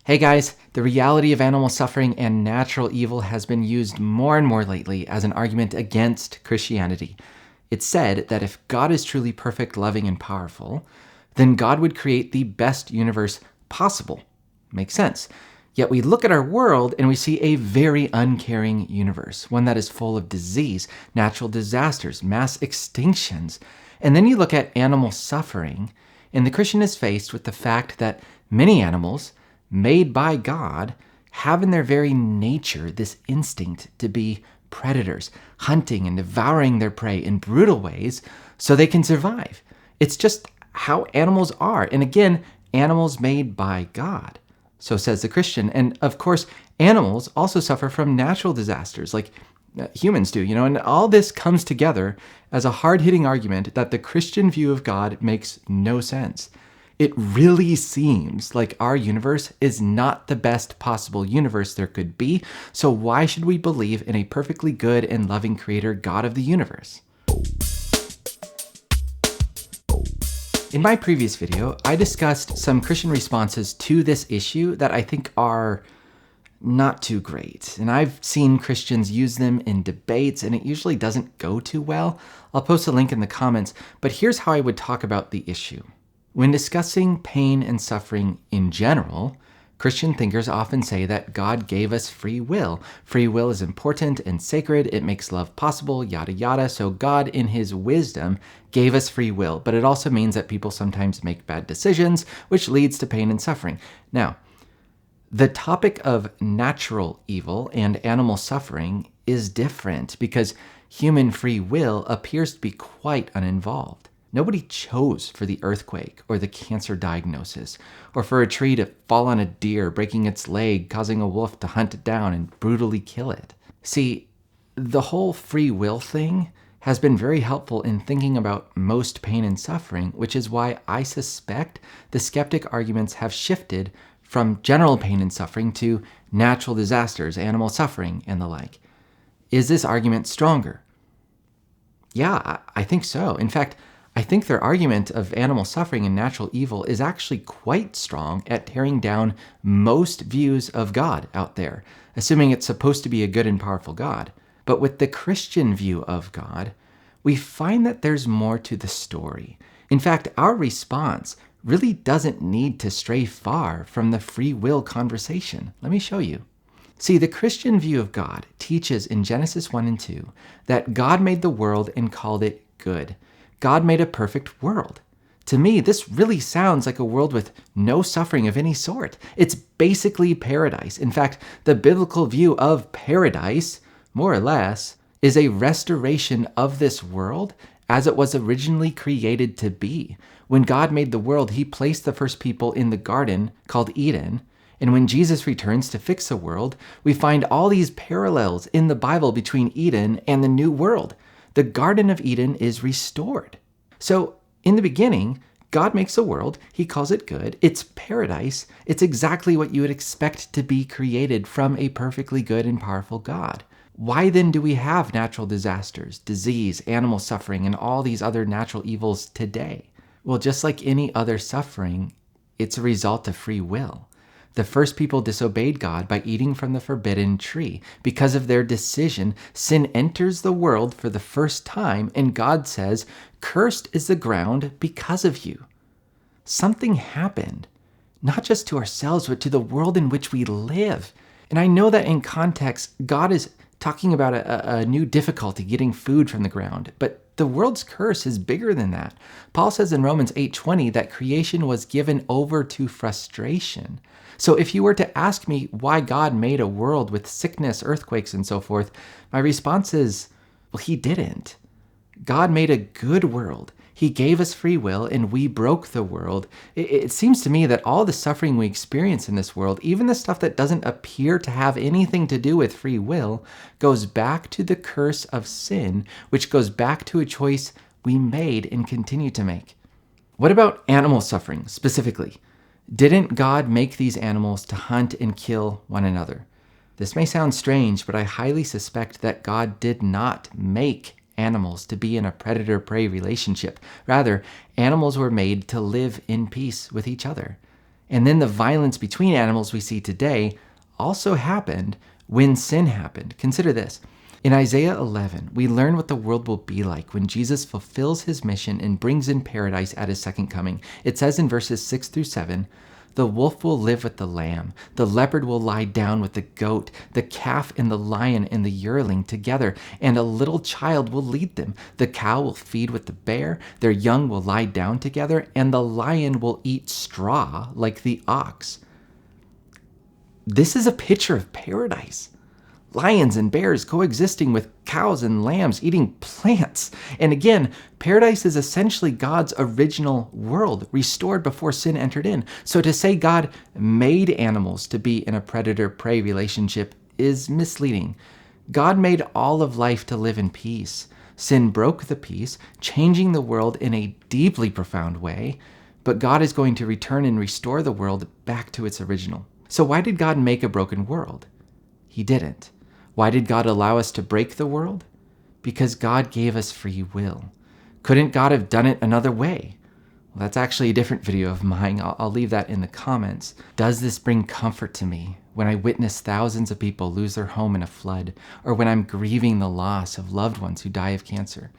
Hey guys, the reality of animal suffering and natural evil has been used more and more lately as an argument against Christianity. It's said that if God is truly perfect, loving, and powerful, then God would create the best universe possible. Makes sense. Yet we look at our world and we see a very uncaring universe, one that is full of disease, natural disasters, mass extinctions. And then you look at animal suffering, and the Christian is faced with the fact that many animals, made by God, have in their very nature this instinct to be predators, hunting and devouring their prey in brutal ways so they can survive. It's just how animals are. And again, animals made by God. So says the Christian. And of course, animals also suffer from natural disasters like humans do, and all this comes together as a hard-hitting argument that the Christian view of God makes no sense. It really seems like our universe is not the best possible universe there could be, so why should we believe in a perfectly good and loving creator, God of the universe? In my previous video, I discussed some Christian responses to this issue that I think are not too great. And I've seen Christians use them in debates, and it usually doesn't go too well. I'll post a link in the comments, but here's how I would talk about the issue. When discussing pain and suffering in general, Christian thinkers often say that God gave us free will. Free will is important and sacred. It makes love possible, yada yada. So God, in his wisdom, gave us free will. But it also means that people sometimes make bad decisions, which leads to pain and suffering. Now, the topic of natural evil and animal suffering is different because human free will appears to be quite uninvolved. Nobody chose for the earthquake or the cancer diagnosis, or for a tree to fall on a deer, breaking its leg, causing a wolf to hunt it down and brutally kill it. See, the whole free will thing has been very helpful in thinking about most pain and suffering, which is why I suspect the skeptic arguments have shifted from general pain and suffering to natural disasters, animal suffering, and the like. Is this argument stronger? Yeah, I think so. In fact, I think their argument of animal suffering and natural evil is actually quite strong at tearing down most views of God out there, assuming it's supposed to be a good and powerful God. But with the Christian view of God, we find that there's more to the story. In fact, our response really doesn't need to stray far from the free will conversation. Let me show you. See, the Christian view of God teaches in Genesis 1 and 2 that God made the world and called it good. God made a perfect world. To me, this really sounds like a world with no suffering of any sort. It's basically paradise. In fact, the biblical view of paradise, more or less, is a restoration of this world as it was originally created to be. When God made the world, he placed the first people in the garden called Eden. And when Jesus returns to fix the world, we find all these parallels in the Bible between Eden and the new world. The Garden of Eden is restored. So in the beginning, God makes a world. He calls it good. It's paradise. It's exactly what you would expect to be created from a perfectly good and powerful God. Why then do we have natural disasters, disease, animal suffering, and all these other natural evils today? Well, just like any other suffering, it's a result of free will. The first people disobeyed God by eating from the forbidden tree. Because of their decision, sin enters the world for the first time, and God says, "Cursed is the ground because of you." Something happened, not just to ourselves, but to the world in which we live. And I know that in context, God is talking about a new difficulty getting food from the ground, but the world's curse is bigger than that. Paul says in Romans 8:20 that creation was given over to frustration. So if you were to ask me why God made a world with sickness, earthquakes, and so forth, my response is, well, he didn't. God made a good world. He gave us free will, and we broke the world. It seems to me that all the suffering we experience in this world, even the stuff that doesn't appear to have anything to do with free will, goes back to the curse of sin, which goes back to a choice we made and continue to make. What about animal suffering specifically? Didn't God make these animals to hunt and kill one another? This may sound strange, but I highly suspect that God did not make animals to be in a predator-prey relationship. Rather, animals were made to live in peace with each other. And then the violence between animals we see today also happened when sin happened. Consider this. In Isaiah 11, we learn what the world will be like when Jesus fulfills his mission and brings in paradise at his second coming. It says in verses 6 through 7, "The wolf will live with the lamb, the leopard will lie down with the goat, the calf and the lion and the yearling together, and a little child will lead them. The cow will feed with the bear, their young will lie down together, and the lion will eat straw like the ox." This is a picture of paradise. Lions and bears coexisting with cows and lambs eating plants. And again, paradise is essentially God's original world, restored before sin entered in. So to say God made animals to be in a predator-prey relationship is misleading. God made all of life to live in peace. Sin broke the peace, changing the world in a deeply profound way, but God is going to return and restore the world back to its original. So why did God make a broken world? He didn't. Why did God allow us to break the world? Because God gave us free will. Couldn't God have done it another way? Well, that's actually a different video of mine. I'll leave that in the comments. Does this bring comfort to me when I witness thousands of people lose their home in a flood, or when I'm grieving the loss of loved ones who die of cancer?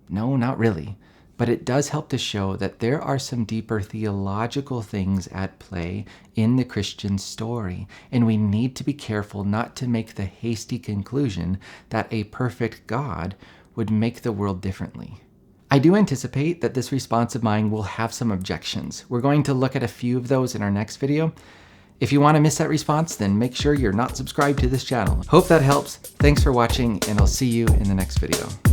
No, not really. But it does help to show that there are some deeper theological things at play in the Christian story, and we need to be careful not to make the hasty conclusion that a perfect God would make the world differently. I do anticipate that this response of mine will have some objections. We're going to look at a few of those in our next video. If you want to miss that response, then make sure you're not subscribed to this channel. Hope that helps. Thanks for watching, and I'll see you in the next video.